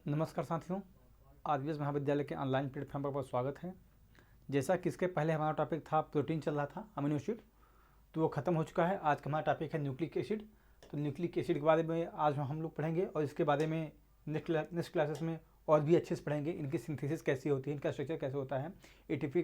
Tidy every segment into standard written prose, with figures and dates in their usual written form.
नमस्कार साथियों, आरबीएस महाविद्यालय के ऑनलाइन प्लेटफॉर्म पर स्वागत है। जैसा कि इसके पहले हमारा टॉपिक था प्रोटीन चल रहा था अमीनो एसिड, तो वो ख़त्म हो चुका है। आज का हमारा टॉपिक है न्यूक्लिक एसिड। तो न्यूक्लिक एसिड के बारे में आज हम लोग पढ़ेंगे और इसके बारे में नेक्स्ट क्लासेस में और भी अच्छे से पढ़ेंगे। इनकी सिंथेसिस कैसी होती है, इनका स्ट्रक्चर कैसे होता है, एटीपी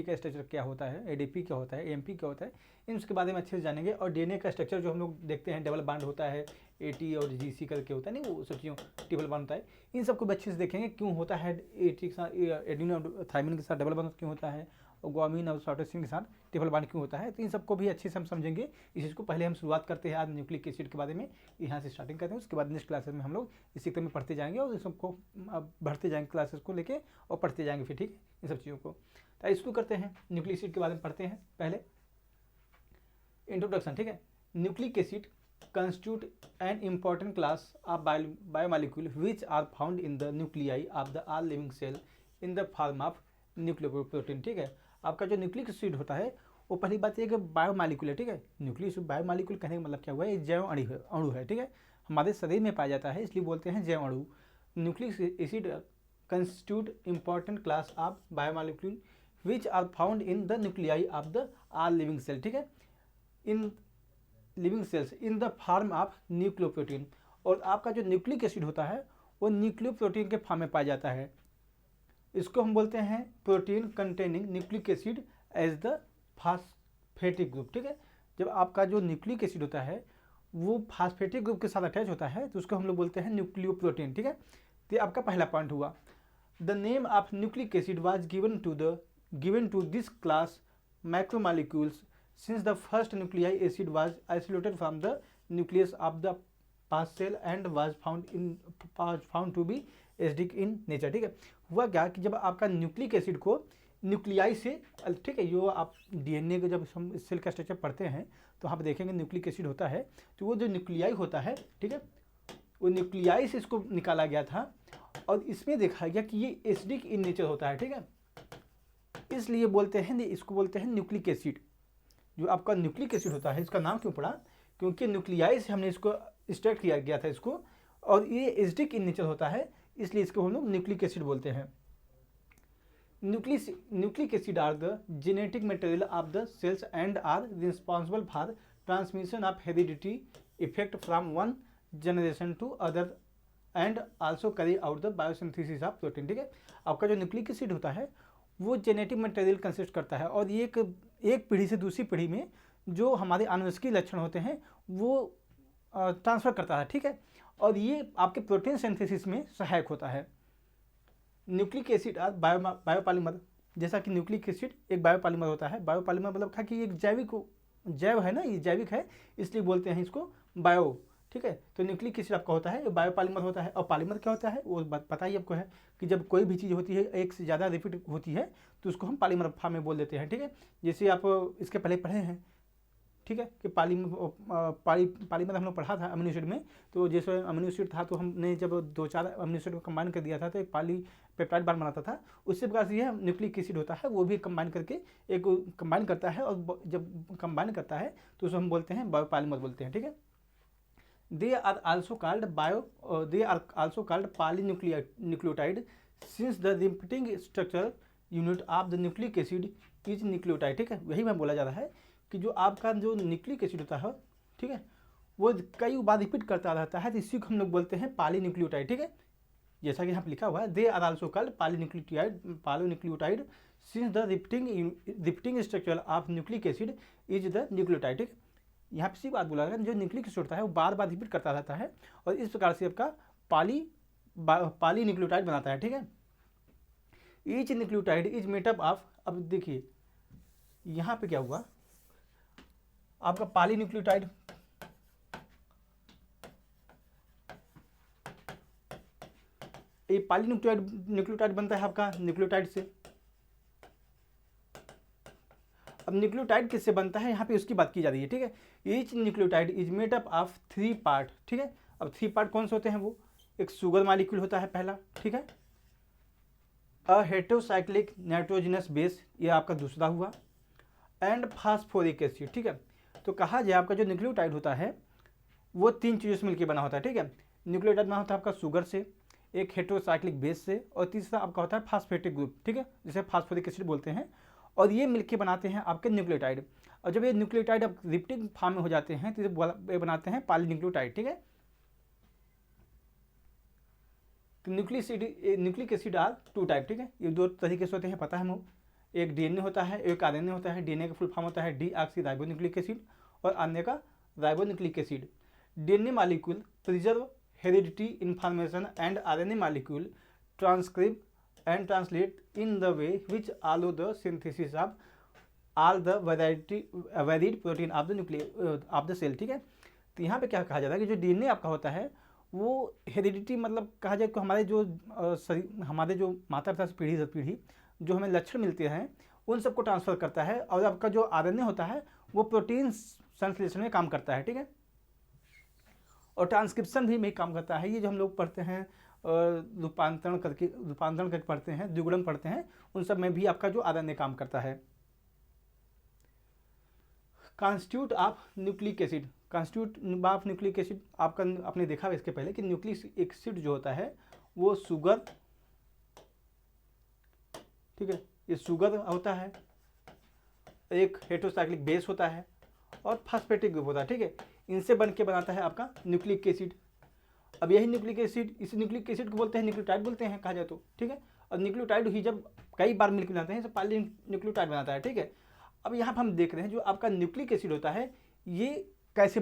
का स्ट्रक्चर क्या होता है, एडीपी क्या होता है, एएमपी क्या होता है, इन उसके बारे में अच्छे से जानेंगे। और डीएनए का स्ट्रक्चर जो हम लोग देखते हैं, डबल बांड होता है, एटी और जीसी करके होता है, नहीं वो सब चीज़ों ट्रिपल बांड होता है, इन सबको भी अच्छे से देखेंगे। क्यों होता है एटी के साथ, एडिनो थायमिन के साथ डबल बांड क्यों होता है, और ग्वामीन और साइटोसिन के साथ ट्रिपल बांड क्यों होता है, तो इन सबको भी अच्छे से हम समझेंगे। इस चीज़ को पहले हम शुरुआत करते हैं आज न्यूक्लिक एसिड के बारे में, यहाँ से स्टार्टिंग करते हैं। उसके बाद नेक्स्ट क्लासेस में हम लोग इसी क्रम में पढ़ते जाएंगे और इस सबको बढ़ते जाएंगे क्लासेस को लेके और पढ़ते जाएंगे फिर, ठीक है, इन सब चीज़ों को। तो शुरू करते हैं, न्यूक्लिक एसिड के बारे में पढ़ते हैं। पहले इंट्रोडक्शन, ठीक है। Nucleic acid constitute an important class of biomolecule which are found in the nuclei of the all living cell in the form of nucleoprotein, ठीक है। आपका जो न्यूक्लिक एसिड होता है वो पहली बात ये कि बायोमॉलिक्यूल है, ठीक है। न्यूक्लिक बायोमॉलिक्यूल कहने का मतलब क्या हुआ है, जैव अणु है, ठीक है। हमारे शरीर में पाया जाता है, इसलिए बोलते हैं जैव अणु। Nucleic acid constitute important class of biomolecule which are found in the nuclei of the all living cell, ठीक है, in living cells in the form of nucleoprotein. और आपका जो न्यूक्लिक एसिड होता है वो न्यूक्लियोप्रोटीन के फॉर्म में पाया जाता है। इसको हम बोलते हैं protein containing nucleic acid as the phosphatic group, ठीक है। जब आपका जो न्यूक्लिक एसिड होता है वो फास्फेटिक ग्रुप के साथ अटैच होता है तो उसको हम लोग बोलते हैं न्यूक्लियोप्रोटीन, ठीक है। तो ये आपका पहला पॉइंट हुआ। The name of nucleic acid was given to this class macromolecules since the first nuclei acid was isolated from the nucleus of the past cell and was found to be acidic in nature, ठीक है। हुआ क्या कि जब आपका nucleic acid को nuclei से, ठीक है, जो आप डीएनए का जब हम सेल का स्ट्रक्चर पढ़ते हैं तो आप देखेंगे न्यूक्लिक एसिड होता है, तो वो जो न्यूक्लियाई होता है, ठीक है, वो न्यूक्लियाई से इसको निकाला गया था और इसमें देखा गया कि ये एसिडिक इन नेचर होता है, ठीक है। इसलिए बोलते हैं, इसको बोलते हैं न्यूक्लिक एसिड। जो आपका न्यूक्लिक एसिड होता है, इसका नाम क्यों पड़ा, क्योंकि न्यूक्लियाई से हमने इसको एक्सट्रैक्ट किया गया था इसको, और ये एसिडिक इन नेचर होता है, इसलिए इसको हम लोग न्यूक्लिक एसिड बोलते हैं। Nucleic acid are the genetic material of the cells and are responsible for transmission of heredity effect from one generation to other and also carry out the biosynthesis of protein, ठीक है। आपका जो nucleic acid होता है वो genetic material consist करता है और ये एक पीढ़ी से दूसरी पीढ़ी में जो हमारे आनुवंशिक लक्षण होते हैं वो ट्रांसफ़र करता है, ठीक है। और ये आपके प्रोटीन सिंथेसिस में सहायक होता है। न्यूक्लिक एसिड और बायोपॉलीमर, जैसा कि न्यूक्लिक एसिड एक बायोपॉलीमर होता है। बायोपॉलीमर मतलब था कि एक जैव है ना, ये जैविक है, इसलिए बोलते हैं इसको बायो, ठीक है। तो न्यूक्लिक एसिड आपका होता है बायोपॉलीमर होता है। और पॉलीमर क्या होता है वो पता ही आपको है कि जब कोई भी चीज़ होती है एक से ज़्यादा रिपीट होती है तो उसको हम पॉलीमर फॉर्म में बोल देते हैं, ठीक है। जैसे आप इसके पहले पढ़े हैं, ठीक है, कि पॉलीमर हम लोग पढ़ा था अमीनो एसिड में। तो जैसे अमीनो एसिड था तो हमने जब 2-4 अमीनो एसिड को कंबाइन कर दिया था तो एक पॉलीपेप्टाइड बॉन्ड बनाता था। उसी प्रकार से यह न्यूक्लिक एसिड होता है, वो भी कंबाइन करके एक कंबाइन करता है, और जब कंबाइन करता है तो उसको हम बोलते हैं बायोपॉलीमर बोलते हैं, ठीक है। They are also called polynucleotide since the repeating structure unit of the nucleic acid is nucleotide, ठीक है। वही मैं बोला जा रहा है कि जो आपका जो न्यूक्लिक एसिड होता है, ठीक है, वो कई बार रिपीट करता रहता है, तो इसी को हम लोग बोलते हैं पॉलीन्यूक्लियोटाइड, ठीक है। जैसा कि यहाँ पर लिखा हुआ है, they are also called polynucleotide since the repeating structure of nucleic acid is the nucleotide, ठीक है। यहाँ पे सी बात बोला जो न्यूक्लिक एसिड होता है वो बार बार रिपीट करता रहता है और इस प्रकार से आपका पॉलीन्यूक्लियोटाइड बनाता है, ठीक है। Each nucleotide is made up of, अब देखिए यहाँ पे क्या हुआ, आपका पॉलीन्यूक्लियोटाइड, ये पॉलीन्यूक्लियोटाइड बनता है आपका न्यूक्लियोटाइड से। अब न्यूक्लियोटाइड किससे बनता है यहाँ पे उसकी बात की जा रही है, ठीक है। Each nucleotide is made up of 3 part, ठीक है। अब 3 पार्ट कौन से होते हैं, वो एक शुगर मॉलिक्यूल होता है पहला, ठीक है, अ हेटेरोसाइक्लिक नाइट्रोजनस बेस, ये आपका दूसरा हुआ, एंड फास्फोरिक एसिड, ठीक है। तो कहा जाए आपका जो न्यूक्लियोटाइड होता है वो 3 चीज़ों से मिलकर बना होता है, ठीक है। न्यूक्लियोटाइड बना होता है आपका शुगर से, एक हेटेरोसाइक्लिक बेस से, और तीसरा आपका होता है फास्फेटिक ग्रुप, ठीक है, जिसे फास्फोरिक एसिड बोलते हैं। और ये मिलके बनाते हैं आपके न्यूक्लियोटाइड। और जब ये न्यूक्लियोटाइड अब रिपीटिंग फॉर्म में हो जाते हैं तो ये बनाते हैं पॉलीन्यूक्लियोटाइड, ठीक है। तो nucleic acid are two type, ठीक है, ये 2 तरीके से होते हैं, पता है हमको। एक डीएनए होता है, एक आरएनए होता है। डीएनए का फुल फॉर्म होता है डीऑक्सीराइबोन्यूक्लिक एसिड और आरएनए का ribonucleic acid. DNA molecule preserve heredity information and RNA molecule transcribe and translate in the way which allow the synthesis of all the varied protein of the nuclear of the cell, ठीक है। तो यहाँ पे क्या कहा जाता है कि जो डीएनए आपका होता है वो हेरिडिटी, मतलब कहा जाए तो हमारे जो माता पिता से पीढ़ी दर पीढ़ी जो हमें लक्षण मिलते हैं उन सबको ट्रांसफ़र करता है। और आपका जो आरएनए होता है वो प्रोटीन संश्लेषण में काम करता है, ठीक है, और ट्रांसक्रिप्शन भी में काम करता है। ये जो हम लोग पढ़ते हैं रूपांतरण करके पढ़ते हैं, द्विगुणन पढ़ते हैं, उन सब में भी आपका जो आरएनए काम करता है। Constitute of nucleic acid, constitute of nucleic acid आपका आपने देखा इसके पहले कि न्यूक्लिक एसिड जो होता है वो शुगर, ठीक है, ये शुगर होता है, एक हेटेरोसाइक्लिक बेस होता है और फास्फेटिक ग्रुप होता है, ठीक है। इनसे बन के बनाता है आपका न्यूक्लिक एसिड। अब यही न्यूक्लिक एसिड, इस न्यूक्लिक एसिड को बोलते हैं न्यूक्लियोटाइड बोलते हैं कहा जाए तो, ठीक है। और न्यूक्लियोटाइड ही जब कई बार मिलकर बनाते हैं तो पॉलीन्यूक्लियोटाइड बनाता है, ठीक है। अब यहाँ पर हम देख रहे हैं जो आपका न्यूक्लिक एसिड होता है ये कैसे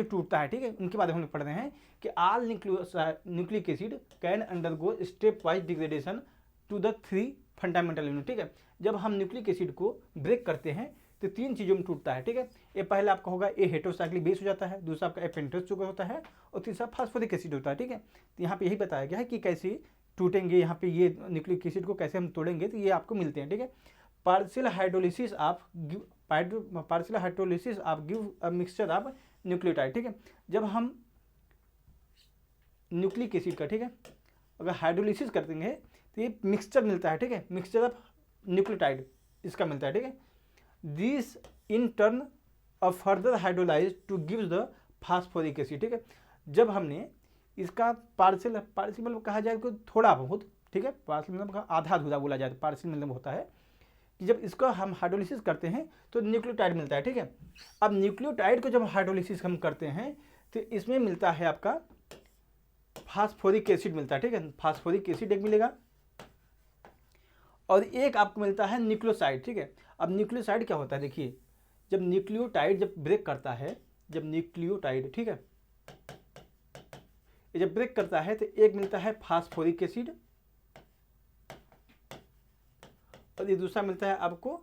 टूटता है, ठीक है, उनके बारे में हम पढ़ रहे हैं कि all nucleic acid can undergo step wise degradation to the 3 fundamental unit, ठीक है। जब हम न्यूक्लिक एसिड को ब्रेक करते हैं तो 3 चीज़ों में टूटता है, ठीक है। ये पहला आपका होगा ए हेटेरोसाइक्लिक बेस हो जाता है, दूसरा आपका पेंटोस शुगर होता है और तीसरा फास्फोरिक एसिड होता है, ठीक है। तो यहाँ पे यही बताया गया है कि कैसे टूटेंगे, यहाँ पे ये न्यूक्लिक एसिड को कैसे हम तोड़ेंगे, तो ये आपको मिलते हैं, ठीक है। Partial hydrolysis of give a mixture of nucleotide, ठीक है। जब हम न्यूक्लिक एसिड का, ठीक है, अगर हाइड्रोलिसिस कर देंगे तो ये मिक्सचर मिलता है, ठीक है, मिक्सचर ऑफ न्यूक्लियोटाइड इसका मिलता है, ठीक है। This in turn uh further hydrolyse to give the phosphoric acid, ठीक है। जब हमने इसका पार्शियल मतलब कहा जाए तो थोड़ा बहुत, ठीक है, पार्शियल मतलब आधा अधूरा बोला जाए तो पार्शियल मतलब होता है कि जब इसको हम हाइड्रोलिसिस करते हैं तो न्यूक्लियोटाइड मिलता है, ठीक है। अब न्यूक्लियोटाइड को जब हाइड्रोलिसिस हम करते हैं तो इसमें मिलता है आपका फास्फोरिक एसिड मिलता है, ठीक है, फास्फोरिक एसिड एक मिलेगा और एक आपको मिलता है न्यूक्लियोसाइड, ठीक है। अब न्यूक्लियोसाइड क्या होता है, देखिए जब न्यूक्लियोटाइड जब ब्रेक करता है, जब न्यूक्लियोटाइड, ठीक है, जब ब्रेक करता है तो एक मिलता है फास्फोरिक एसिड और ये दूसरा मिलता है आपको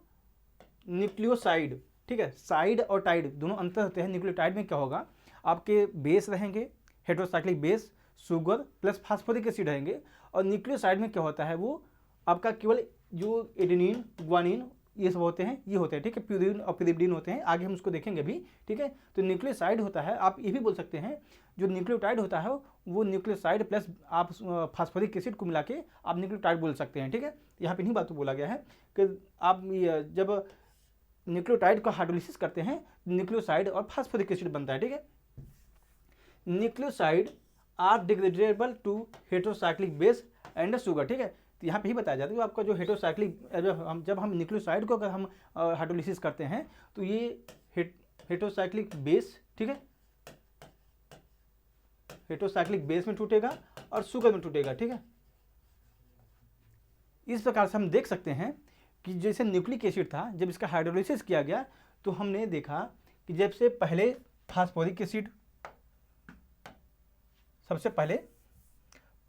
न्यूक्लियोसाइड, ठीक है। साइड और टाइड दोनों अंतर होते हैं। न्यूक्लियोटाइड में क्या होगा, आपके बेस रहेंगे heterocyclic base, sugar plus phosphoric acid रहेंगे, और न्यूक्लियोसाइड में क्या होता है वो आपका केवल जो एडेनिन ग्वानिन ये सब होते हैं, ये होते हैं, ठीक है, प्यूरिन और पिरिमिडिन होते हैं, आगे हम उसको देखेंगे भी, ठीक है। तो न्यूक्लियोसाइड होता है, आप ये भी बोल सकते हैं जो न्यूक्लियोटाइड होता है वो न्यूक्लियोसाइड प्लस आप फास्फोरिक एसिड को मिला के आप न्यूक्लियोटाइड बोल सकते हैं, ठीक है। यहाँ पे नहीं बात बोला गया है कि आप जब न्यूक्लियोटाइड को हाइड्रोलिसिस करते हैं न्यूक्लियोसाइड और फास्फोरिक एसिड बनता है, ठीक है। Nucleoside are degradable to heterocyclic base and sugar, ठीक है। तो यहाँ पे ही बताया जाता है कि आपका जो हेटेरोसाइक्लिक जब हम न्यूक्लियोसाइड को अगर हम हाइड्रोलिसिस करते हैं तो ये हेटेरोसाइक्लिक बेस, ठीक है, हेटेरोसाइक्लिक बेस में टूटेगा और शुगर में टूटेगा, ठीक है। इस प्रकार से हम देख सकते हैं कि जैसे न्यूक्लिक एसिड था, जब इसका हाइड्रोलिसिस किया गया तो हमने देखा कि जब से पहले फास्फोरिक एसिड, सबसे पहले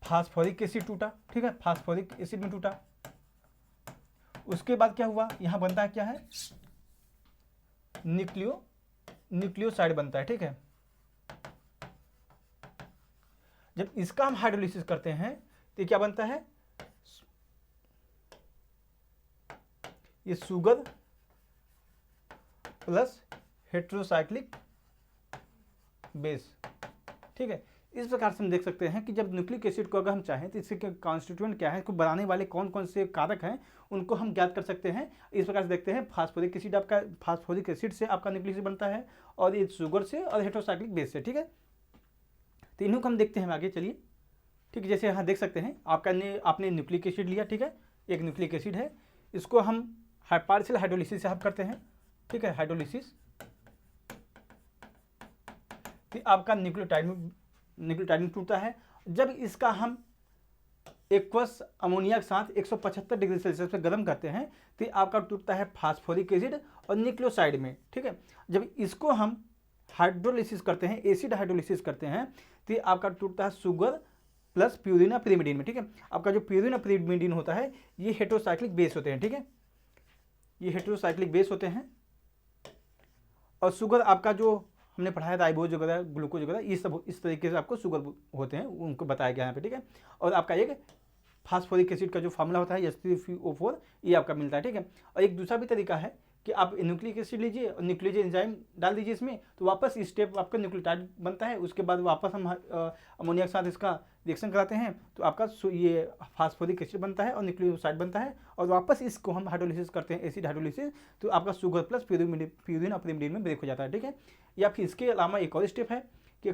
फास्फोरिक एसिड टूटा, ठीक है, फास्फोरिक एसिड में टूटा। उसके बाद क्या हुआ, यहां बनता है क्या है, न्यूक्लियोसाइड बनता है, ठीक है। जब इसका हम हाइड्रोलिसिस करते हैं तो क्या बनता है, ये शुगर प्लस हेटेरोसाइक्लिक बेस, ठीक है। इस प्रकार से हम देख सकते हैं कि जब न्यूक्लिक एसिड को अगर हम चाहें तो इसके कॉन्स्टिट्यूएंट क्या है, इसको बनाने वाले कौन कौन से कारक हैं उनको हम ज्ञात कर सकते हैं। इस प्रकार से देखते हैं फास्फोरिक एसिड, आपका फास्फोरिक एसिड से आपका न्यूक्लिक एसिड बनता है और ये शुगर से और हेटेरोसाइक्लिक बेस से, ठीक है। तो इन्हों को हम देखते हैं आगे, चलिए। ठीक है। जैसे यहाँ देख सकते हैं आपने न्यूक्लिक एसिड लिया, ठीक है, एक न्यूक्लिक एसिड है, इसको हम पार्शियल हाइड्रोलिसिस से हम करते हैं, ठीक है, हाइड्रोलिसिस, तो आपका न्यूक्लियोटाइड टूटता है। जब इसका हम एक्वस अमोनिया के साथ 175 डिग्री सेल्सियस पे गर्म करते हैं तो आपका टूटता है फास्फोरिक एसिड और न्यूक्लियोसाइड में, ठीक है। जब इसको हम हाइड्रोलिसिस करते हैं, एसिड हाइड्रोलिसिस करते हैं, तो आपका टूटता है शुगर प्लस प्यूरिन और pyrimidine में, ठीक है। आपका जो प्यूरिन और pyrimidine होता है ये हेटेरोसाइक्लिक बेस होते हैं, ठीक है, ये हेटेरोसाइक्लिक बेस होते हैं। और शुगर आपका जो हमने पढ़ा है राइबोज वगैरह, ग्लूकोज वगैरह, ये सब इस तरीके से आपको शुगर होते हैं, उनको बताया गया यहाँ पे, ठीक है। और आपका एक फास्फोरिक एसिड का जो फार्मूला होता है H3PO4, ये आपका मिलता है, ठीक है। और एक दूसरा भी तरीका है कि आप न्यूक्लिक एसिड लीजिए और न्यूक्लियोज एंजाइम डाल दीजिए इसमें, तो वापस स्टेप आपका न्यूक्लियोटाइड बनता है। उसके बाद वापस हम अमोनिया के साथ इसका रिएक्शन कराते हैं तो आपका ये फास्फोरिक एसिड बनता है और न्यूक्लियोसाइड बनता है, और वापस इसको हम हाइड्रोलिसिस करते हैं, एसिड हाइड्रोलिसिस, तो आपका शुगर प्लस प्यूरिन और pyrimidine में ब्रेक हो जाता है, ठीक है। या फिर इसके अलावा एक और स्टेप है कि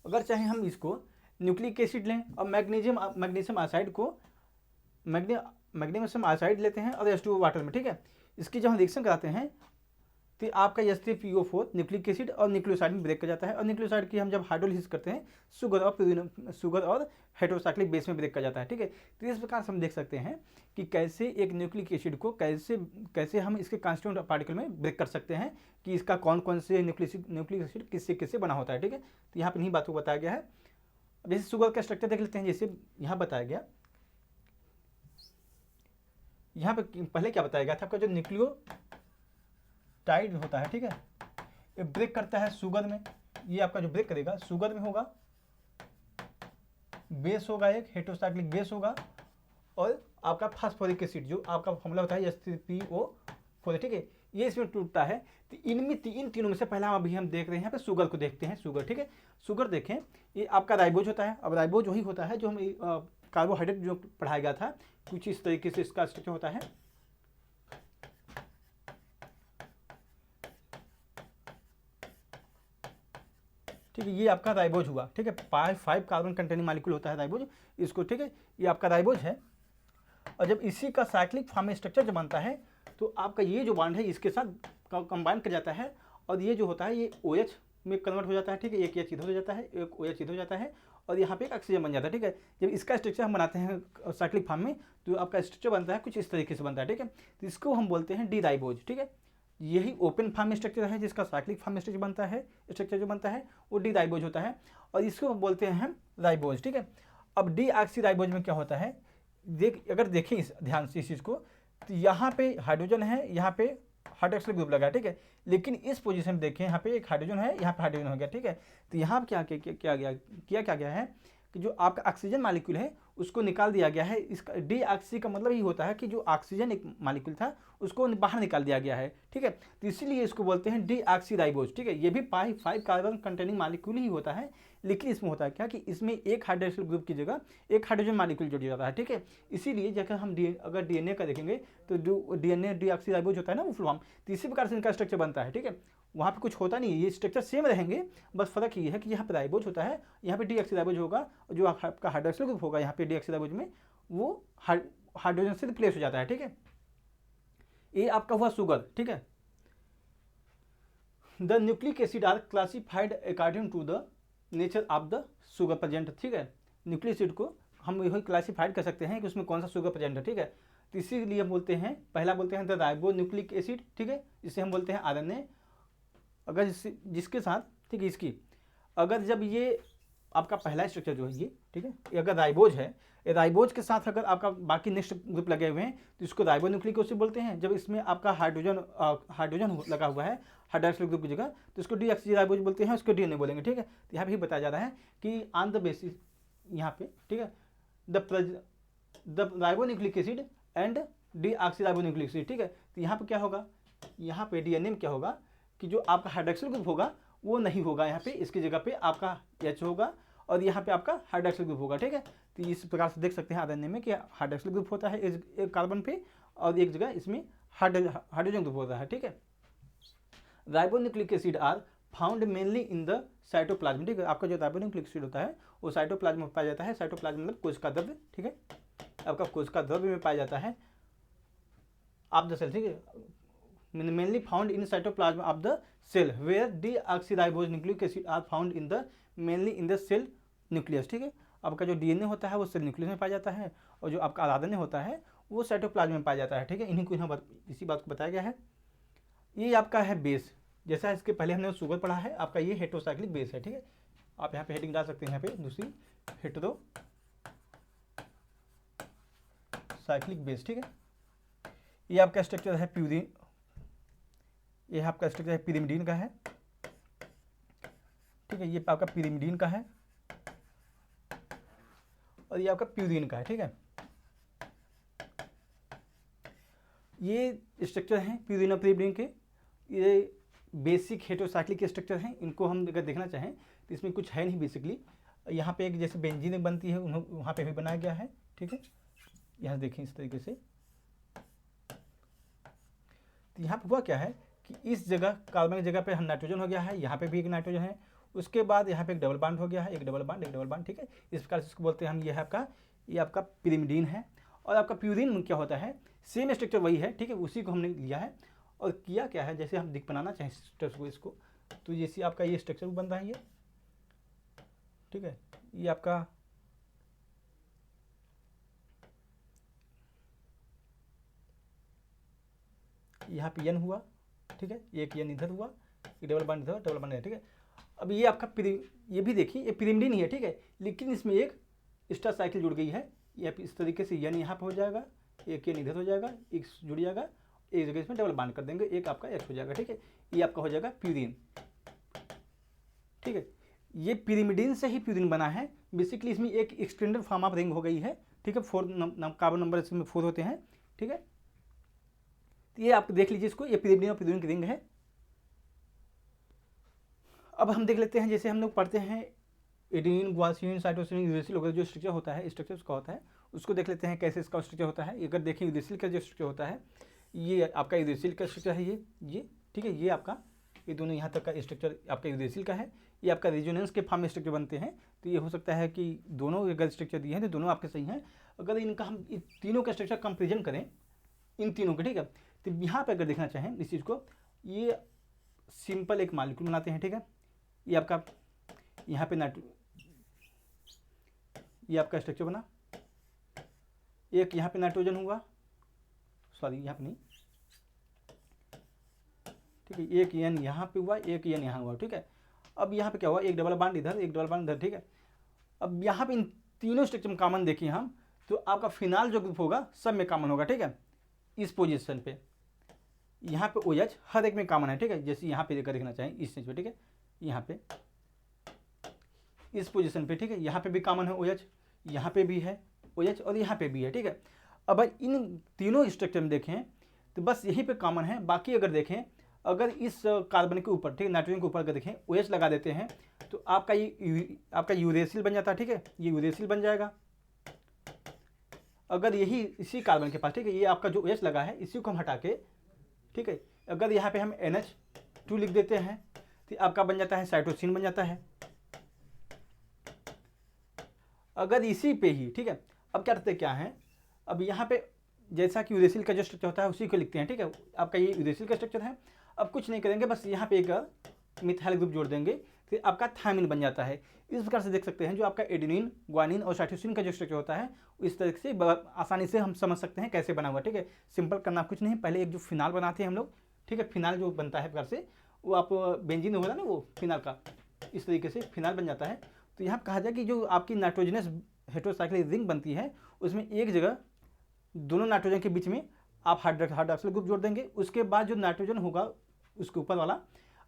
अगर चाहें हम इसको न्यूक्लिक एसिड लें और मैग्नीशियम आसाइड को मैग्नीशियम आसाइड लेते हैं और H2O वाटर में, ठीक है। इसकी जब हम रिएक्शन कराते हैं तो आपका H3PO4 न्यूक्लिक एसिड और न्यूक्लियोसाइड में ब्रेक कर जाता है, और न्यूक्लियोसाइड की हम जब हाइड्रोलिसिस करते हैं शुगर और हेटेरोसाइक्लिक बेस में ब्रेक कर जाता है, ठीक है। तो इस प्रकार से हम देख सकते हैं कि कैसे एक न्यूक्लिक एसिड को कैसे हम इसके कॉन्स्टिट्यूएंट पार्टिकल में ब्रेक कर सकते हैं, कि इसका कौन कौन से न्यूक्लिक एसिड किससे किससे बना होता है, ठीक है। तो यहाँ पर इन्हीं बातों को बताया गया है। अब जैसे शुगर का स्ट्रक्चर देख लेते हैं, जैसे यहाँ बताया गया, यहाँ पे पहले क्या बताया गया था, आपका जो न्यूक्लियोटाइड होता है, ठीक है, ये ब्रेक करता है शुगर में, ये आपका जो ब्रेक करेगा शुगर में होगा, बेस होगा, एक हेटेरोसाइक्लिक बेस होगा, और आपका फास्फोरिक एसिड जो आपका फॉर्मूला होता है H3PO4, ठीक है, ये इसमें टूटता है। तो इन तीनों में से पहला अभी हम देख रहे हैं यहाँ पे शुगर को देखते हैं। शुगर, ठीक है, शुगर देखें, ये आपका राइबोज होता है। अब राइबोज वही होता है जो हम कार्बोहाइड्रेट जो पढ़ाया गया था, कुछ इस तरीके से इसका स्ट्रक्चर होता है, ठीक है। ये आपका राइबोज हुआ, ठीक है, 5 कार्बन कंटेनिंग मॉलिक्यूल होता है राइबोज इसको, ठीक है, ये आपका राइबोज है। और जब इसी का साइक्लिक फॉर्म में स्ट्रक्चर जब बनता है तो आपका ये जो बॉन्ड है इसके साथ कंबाइन कर जाता है, और ये जो होता है ये OH में कन्वर्ट हो जाता है, ठीक है, एक H इधर हो जाता है, एक OH इधर हो जाता है, और यहाँ पे एक ऑक्सीजन बन जाता है, ठीक है। जब इसका स्ट्रक्चर हम बनाते हैं साइक्लिक फॉर्म में तो आपका स्ट्रक्चर बनता है कुछ इस तरीके से बनता है, ठीक है। तो इसको हम बोलते हैं डी राइबोज, ठीक है। यही ओपन फॉर्म में स्ट्रक्चर है, जिसका साइक्लिक फॉर्म में स्ट्रक्चर बनता है, स्ट्रक्चर जो बनता है वो डी राइबोज होता है, और इसको बोलते हैं हम राइबोज, ठीक है। अब डी ऑक्सी राइबोज में क्या होता है, अगर देखें इस ध्यान से इस चीज़ को, तो यहाँ पे हाइड्रोजन है, यहाँ पे हाइड्रोक्सिल ग्रुप लगा है, ठीक है, लेकिन इस पोजीशन में देखें यहाँ पे एक हाइड्रोजन है, यहाँ पे हाइड्रोजन हो गया, ठीक है। तो यहाँ क्या गया है कि जो आपका ऑक्सीजन मॉलिक्यूल है उसको निकाल दिया गया है। इसका डी ऑक्सी का मतलब ये होता है कि जो ऑक्सीजन एक मॉलिक्यूल था उसको बाहर निकाल दिया गया है, ठीक है। तो इसीलिए इसको बोलते हैं डी ऑक्सी राइबोज, ठीक है। ये भी 5 कार्बन कंटेनिंग मॉलिक्यूल ही होता है, लेकिन इसमें होता है क्या कि इसमें एक हाइड्रोक्सिल ग्रुप की जगह एक हाइड्रोजन मॉलिक्यूल जुड़ जाता है, ठीक है। इसीलिए जगह हम अगर DNA का देखेंगे तो जो DNA डी ऑक्सी राइबोज होता है ना वो फुल फॉर्म, तो इसी प्रकार से इनका स्ट्रक्चर बनता है, ठीक है। वहाँ पे कुछ होता नहीं है, ये स्ट्रक्चर सेम रहेंगे, बस फर्क ये है कि यहाँ पे राइबोज होता है, यहाँ पे डी ऑक्सी राइबोज होगा, और जो आपका हाइड्रोक्सिल ग्रुप होगा यहाँ पे डी ऑक्सी राइबोज में वो हाइड्रोजन से रिप्लेस हो जाता है, ठीक है। ये आपका हुआ शुगर, ठीक है। The nucleic acid are classified according to the nature of the sugar present, ठीक है। न्यूक्लिक एसिड को हम यही क्लासिफाइड कर सकते हैं कि उसमें कौन सा शुगर प्रेजेंट है, ठीक है। तो इसीलिए हम बोलते हैं, पहला बोलते हैं द राइबो न्यूक्लिक एसिड, ठीक है, जिसे हम बोलते हैं RNA। अगर जिसके साथ, ठीक है, इसकी अगर जब ये आपका पहला स्ट्रक्चर जो है ये, ठीक है, ये अगर राइबोज है, राइबोज के साथ अगर आपका बाकी नेक्स्ट ग्रुप लगे हुए हैं तो इसको राइबो न्यूक्लिक एसिड बोलते हैं। जब इसमें आपका हाइड्रोजन लगा हुआ है हाइड्रोक्सिल ग्रुप की जगह तो इसको डीऑक्सी राइबोज बोलते हैं, उसको DNA बोलेंगे, ठीक है। तो यहाँ भी बताया जा रहा है कि ऑन द बेसिस यहाँ पे, ठीक है, the ribo nucleic acid and deoxy ribo nucleic acid, ठीक है। तो यहाँ पे क्या होगा, यहाँ पे DNA में क्या होगा कि जो आपका हाइड्रोक्सिल ग्रुप होगा वो नहीं होगा, यहाँ पे इसकी जगह पे आपका H होगा, और यहाँ पे आपका हाइड्रोक्सिल ग्रुप होगा, ठीक है। तो इस प्रकार से देख सकते हैं RNA में कि हाइड्रोक्सिल ग्रुप होता है एक कार्बन पे, और एक जगह इसमें हाइड्रोजन ग्रुप होता है, ठीक है। Ribonucleic acid are found mainly in the cytoplasm, ठीक है। आपका जो राइबोन्यूक्लिक एसिड होता है वो साइटोप्लाज्म में पाया जाता है। साइटोप्लाज्म मतलब कोशिका द्रव्य, ठीक है, आपका कोशिका द्रव्य में पाया जाता है ऑफ द सेल, ठीक है। Mainly found in cytoplasm of the cell where deoxyribose nucleic acid are found in the mainly in the cell nucleus, ठीक है। आपका जो डीएनए होता है वो सेल न्यूक्लियस में पाया जाता है और जो आपका आरएनए होता है वो साइटोप्लाज्म में पाया जाता है, ठीक है। इन्हीं को यहाँ इसी बात को बताया गया है। ये आपका है बेस, जैसा इसके पहले हमने शुगर पढ़ा है, आपका ये हेटेरोसाइक्लिक बेस है, ठीक है। आप यहाँ पे हेडिंग डाल सकते हैं, यहाँ पे दूसरी हेटेरोसाइक्लिक बेस, ठीक है। ये आपका स्ट्रक्चर है प्यूरिन, ये आपका स्ट्रक्चर है पिरिमिडीन का है, ठीक है। ये आपका पिरिमिडीन का है और ये आपका प्यूरिन का है, ठीक है। ये स्ट्रक्चर हैं प्यूरिन और पिरिमिडीन के, ये बेसिक हेटेरोसाइक्लिक स्ट्रक्चर हैं। इनको हम अगर देखना चाहें तो इसमें कुछ है नहीं बेसिकली। यहाँ पे एक जैसे बेंजीन बनती है वहाँ पे भी बनाया गया है, ठीक है। यहाँ देखें इस तरीके से, तो यहाँ पे हुआ क्या है कि इस जगह कार्बन की जगह पे नाइट्रोजन हो गया है, यहाँ पे भी एक नाइट्रोजन है, उसके बाद यहाँ पे एक डबल बॉन्ड हो गया है, एक डबल बॉन्ड, ठीक है। इस प्रकार से इसको बोलते हैं हम, ये है आपका, ये आपका पिरिमिडीन है। और आपका प्यूरिन क्या होता है, सेम स्ट्रक्चर वही है, ठीक है, उसी को हमने लिया है और किया क्या है, जैसे हम बनाना चाहें स्ट्रक्चर को इसको, तो जैसे आपका ये स्ट्रक्चर बन रहा है ये, ठीक है। ये आपका यहाँ पे एन हुआ, ठीक है, एक एन इधर हुआ, एक डबल बॉन्ड इधर, डबल बॉन्ड इधर, ठीक है। अब ये आपका ये भी देखिए ये पिरिमिडीन ही है, ठीक है, लेकिन इसमें एक एक्स्ट्रा साइकिल जुड़ गई है। ये इस तरीके से एन यहाँ पे हो जाएगा, एक एन इधर हो जाएगा, एक जुड़ जाएगा, एक जगह इसमें डबल बॉन्ड कर देंगे, एक आपका एच हो जाएगा, ठीक है। ये आपका हो जाएगा प्यूरिन, ठीक है। ये पिरिमिडीन से ही प्यूरिन बना है बेसिकली। इसमें एक एक्सटेंडेड फॉर्म ऑफ रिंग हो गई है, ठीक है। 4 कार्बन नंबर इसमें 4 होते हैं, ठीक है। तो ये आप देख लीजिए इसको, ये पिरिमिडीन और प्यूरिन की रिंग है। अब हम देख लेते हैं, जैसे हम लोग पढ़ते हैं एडेनिन, ग्वानिन, साइटोसिन, यूरेसिल वगैरह जो स्ट्रक्चर होता है, स्ट्रक्चर उसका होता है, उसको देख लेते हैं कैसे इसका स्ट्रक्चर होता है। अगर देखें यूरेसिल का जो स्ट्रक्चर होता है, ये आपका यूरेसिल का स्ट्रक्चर है, ये ठीक है। ये आपका, ये दोनों यहाँ तक का स्ट्रक्चर आपका यूरेसिल का है। ये आपका रेजोनेंस के फॉर्म में स्ट्रक्चर बनते हैं, तो ये हो सकता है कि दोनों अगर स्ट्रक्चर दिए हैं तो दोनों आपके सही हैं। अगर इनका हम तीनों का स्ट्रक्चर कंपेरिजन करें इन तीनों के, ठीक है, तो यहाँ पर अगर देखना चाहें इस चीज़ को, ये सिंपल एक मॉलिक्यूल बनाते हैं, ठीक है। ये आपका यहाँ पे ये आपका स्ट्रक्चर बना, एक यहाँ पे नाइट्रोजन हुआ, सॉरी यहाँ पे नहीं, ठीक है, एक एन यहाँ पे हुआ, एक एन यहाँ हुआ, ठीक है। अब यहाँ पे क्या हुआ, एक डबल बॉन्ड इधर, एक डबल बॉन्ड इधर, ठीक है। अब यहाँ पे इन तीनों स्ट्रक्चर में कॉमन देखिए हम, तो आपका फिनाल जो ग्रुप होगा सब में कॉमन होगा, ठीक है। इस पोजीशन पे यहाँ पे OH हर एक में कॉमन है, ठीक है। जैसे यहाँ पे देखना चाहें इस चीज़ पे, ठीक है, यहाँ पे इस पोजीशन पे, ठीक है, यहाँ पे भी कॉमन है OH, यहाँ पे भी है OH और यहाँ पे भी है, ठीक है। अब इन तीनों स्ट्रक्चर में देखें तो बस यहीं पे कॉमन है। बाकी अगर देखें, अगर इस कार्बन के ऊपर, ठीक है, नाइट्रोजन के ऊपर अगर देखें OH लगा देते हैं तो आपका ये आपका यूरेसिल बन जाता है, ठीक है, ये यूरेसिल बन जाएगा। अगर यही इसी कार्बन के पास, ठीक है, ये आपका जो OH लगा है इसी को हम हटा के, ठीक है, अगर यहाँ पे हम NH2 लिख देते हैं तो आपका बन जाता है साइटोसिन बन जाता है। अगर इसी पे ही, ठीक है, अब क्या करते क्या है, अब यहाँ पे जैसा कि यूरेसिल का जो स्ट्रक्चर होता है उसी को लिखते हैं, ठीक है। आपका ये यूरेसिल का स्ट्रक्चर है। अब कुछ नहीं करेंगे, बस यहाँ पे एक मिथाइल ग्रुप जोड़ देंगे तो आपका थायमिन बन जाता है। इस प्रकार से देख सकते हैं जो आपका एडेनिन, ग्वानिन और साइटोसिन का जो स्ट्रक्चर होता है इस तरह से आसानी से हम समझ सकते हैं कैसे बना हुआ, ठीक है। सिंपल करना कुछ नहीं, पहले एक जो फिनाल बनाते हैं हम लोग, ठीक है, फिनाल जो बनता है प्रकार से, वो आप बेंजीन होगा ना, वो फिनाल का इस तरीके से फिनाल बन जाता है। तो यहाँ कहा जाए कि जो आपकी नाइट्रोजनस हेटेरोसाइक्लिक रिंग बनती है उसमें एक जगह दोनों नाइट्रोजन के बीच में आप हाइड्रोक्सिल ग्रुप जोड़ देंगे। उसके बाद जो नाइट्रोजन होगा उसके ऊपर वाला,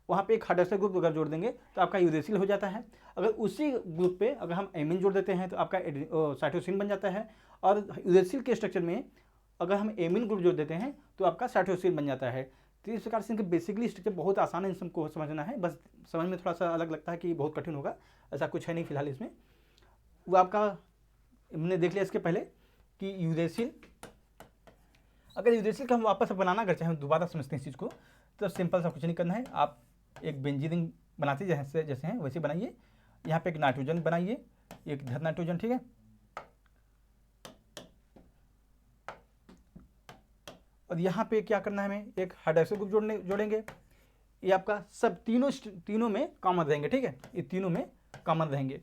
वहाँ पे एक हाइड्रोक्सिल ग्रुप अगर जोड़ देंगे तो आपका यूरेसिल हो जाता है। अगर उसी ग्रुप पे अगर हम एमिन जोड़ देते हैं तो आपका साइटोसिन बन जाता है। और यूरेसिल के स्ट्रक्चर में अगर हम एमिन ग्रुप जोड़ देते हैं तो आपका साइटोसिन बन जाता है। तो इस प्रकार से इनके बेसिकली स्ट्रक्चर बहुत आसान है, इनको समझना है। बस समझ में थोड़ा सा अलग लगता है कि बहुत कठिन होगा, ऐसा कुछ है नहीं फिलहाल इसमें। वो आपका हमने देख लिया इसके पहले कि यूरेसिल, अगर यूरेसिल का हम वापस बनाना अगर चाहें दोबारा समझते हैं इस चीज़ को, तो सिंपल सा कुछ नहीं करना है। आप एक बेंजीन बनाते जैसे जैसे हैं वैसे बनाइए। यहाँ पे एक नाइट्रोजन बनाइए, एक इधर नाइट्रोजन, ठीक है। और यहाँ पे क्या करना है हमें, एक हाइड्रोक्सिल ग्रुप जोड़ेंगे। ये आपका सब तीनों में कॉमन रहेंगे, ठीक है, ये तीनों में कॉमन रहेंगे।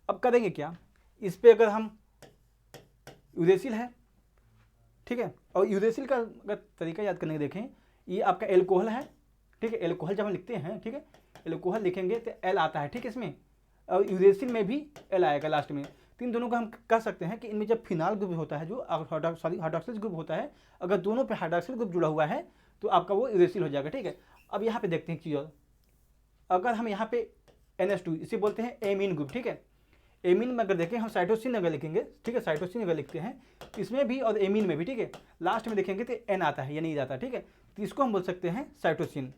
अब करेंगे क्या, इस पे अगर हम यूरेसिल है, ठीक है, और यूरेसिल का अगर तरीका याद करने के देखें, ये आपका एल्कोहल है, ठीक है। एल्कोहल जब हम लिखते हैं, ठीक है, एल्कोहल लिखेंगे तो एल आता है, ठीक है, इसमें, और यूरेसिल में भी एल आएगा लास्ट में। तो इन दोनों को हम कह सकते हैं कि इनमें जब फिनाल ग्रुप होता है, जो हाइड्रोक्सिल ग्रुप होता है, अगर दोनों पे हाइड्रोक्सिल ग्रुप जुड़ा हुआ है तो आपका वो यूरेसिल हो जाएगा, ठीक है। अब यहाँ पे देखते हैं एक चीज़ और, अगर हम यहाँ पे NH2 इसे बोलते हैं एमीन ग्रुप, ठीक है। एमीन में अगर देखें हम साइटोसिन अगर लिखेंगे, ठीक है, साइटोसिन अगर लिखते हैं इसमें भी और एमीन में भी, ठीक है, लास्ट में देखेंगे तो N आता है, ये नहीं जाता, ठीक है। तो इसको हम बोल सकते हैं साइटोसिन।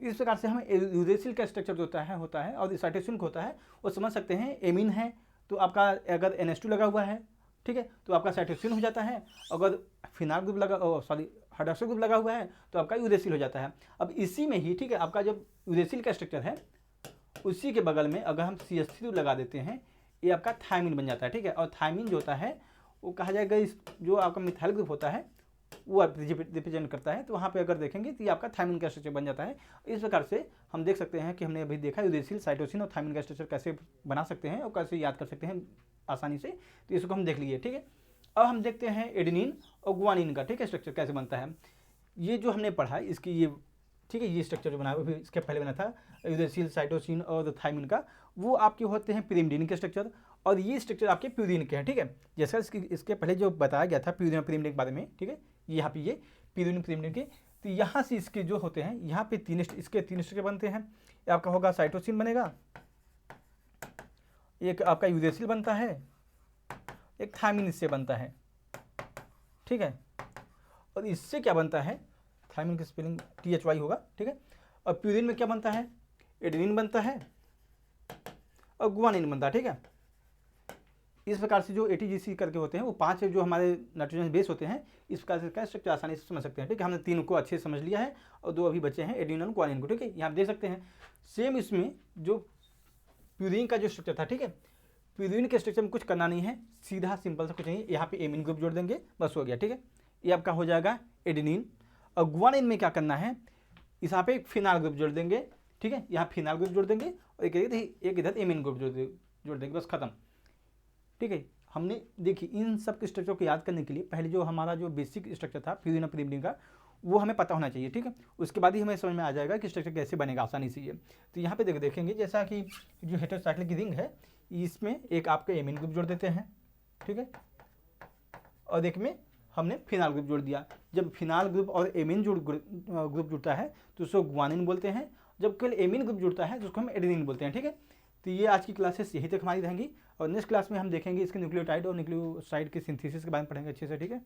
इस प्रकार से हम यूरेसिल का स्ट्रक्चर जो होता है और साइटोसिन को होता है वो समझ सकते हैं। एमीन है तो आपका अगर NH2 लगा हुआ है, ठीक है, तो आपका साइटोसिन हो जाता है। अगर फिनाल ग्रुप हाइड्रोक्सिल ग्रुप लगा हुआ है तो आपका यूरेसिल हो जाता है। अब इसी में ही, ठीक है, आपका जब यूरेसिल का स्ट्रक्चर है उसी के बगल में अगर हम CH3 लगा देते हैं, ये आपका थायमिन बन जाता है, ठीक है। और थायमिन जो होता है वो कहा जाएगा इस जो आपका मिथाइल ग्रुप होता है वो रिप्रेजेंट करता है। तो वहाँ पे अगर देखेंगे तो ये आपका थायमिन का स्ट्रक्चर बन जाता है। इस प्रकार से हम देख सकते हैं कि हमने अभी देखा यूरेसिल, साइटोसिन और थायमिन का स्ट्रक्चर कैसे बना सकते हैं और कैसे याद कर सकते हैं आसानी से। तो इसको हम देख लिए, ठीक है। अब हम देखते हैं एडेनिन और गुआनिन का, ठीक है, स्ट्रक्चर कैसे बनता है। ये जो हमने पढ़ा इसकी ये, ठीक है, ये स्ट्रक्चर जो बना है इसके पहले बना था यूरेसिल, साइटोसिन और थायमिन का, वो आपके होते हैं पिरिमिडीन के स्ट्रक्चर, और ये स्ट्रक्चर आपके प्यूरिन के हैं, ठीक है। जैसा इसके पहले जो बताया गया था प्यूरिन और पिरिमिडीन के बारे में, ठीक है, यहाँ पे ये प्यूरिन पिरिमिडीन के, तो यहाँ से इसके जो होते हैं यहाँ पे इसके तीन स्ट्रक्चर बनते हैं। आपका होगा साइटोसिन बनेगा, एक आपका यूरेसिल बनता है, एक थायमिन इससे बनता है, ठीक है। और इससे क्या बनता है, थायमिन की स्पेलिंग THY होगा, ठीक है। और प्यूरिन में क्या बनता है, एडेनिन बनता है और गुआनिन बनता है, ठीक है। इस प्रकार से जो ATGC करके होते हैं वो 5 जो हमारे नाइट्रोजन बेस होते हैं, इस प्रकार से इसका स्ट्रक्चर आसानी से समझ सकते हैं, ठीक है। हमने 3 को अच्छे से समझ लिया है और 2 अभी बचे हैं, एडेनिन और गुआनिन को, ठीक है। यहाँ आप देख सकते हैं सेम इसमें जो प्यूरिन का जो स्ट्रक्चर था, ठीक है, प्यूरिन के स्ट्रक्चर में कुछ करना नहीं है, सीधा सिंपल सा कुछ नहीं है, यहाँ पे एमीन ग्रुप जोड़ देंगे, बस हो गया, ठीक है। ये आपका हो जाएगा एडेनिन। और गुआनिन में क्या करना है, इस यहाँ पे एक फिनाल ग्रुप जोड़ देंगे, ठीक है, यहाँ फिनाल ग्रुप जोड़ देंगे और एक इधर एमीन ग्रुप जोड़ देंगे, बस खत्म, ठीक है। हमने देखिए इन सब के स्ट्रक्चर को याद करने के लिए पहले जो हमारा जो बेसिक स्ट्रक्चर था प्यूरिन और पिरिमिडीन का वो हमें पता होना चाहिए, ठीक है। उसके बाद ही हमें समझ में आ जाएगा कि स्ट्रक्चर कैसे बनेगा आसानी से ये। तो यहाँ पे देखेंगे जैसा कि जो हेटेरोसाइक्लिक की रिंग है इसमें एक आपके एमीन ग्रुप जोड़ देते हैं, ठीक है, और एक में हमने फिनाल ग्रुप जोड़ दिया। जब फिनाल ग्रुप और एमीन ग्रुप जुड़ता है तो उसको गुआनिन बोलते हैं, जब केवल एमीन ग्रुप जुड़ता है तो उसको हम एडेनिन बोलते हैं, ठीक है। तो ये आज की क्लासेस यही तक हमारी रहेंगी और नेक्स्ट क्लास में हम देखेंगे इसके न्यूक्लियोटाइड और न्यूक्लियोसाइड के सिंथेसिस के बारे में पढ़ेंगे अच्छे से, ठीक है।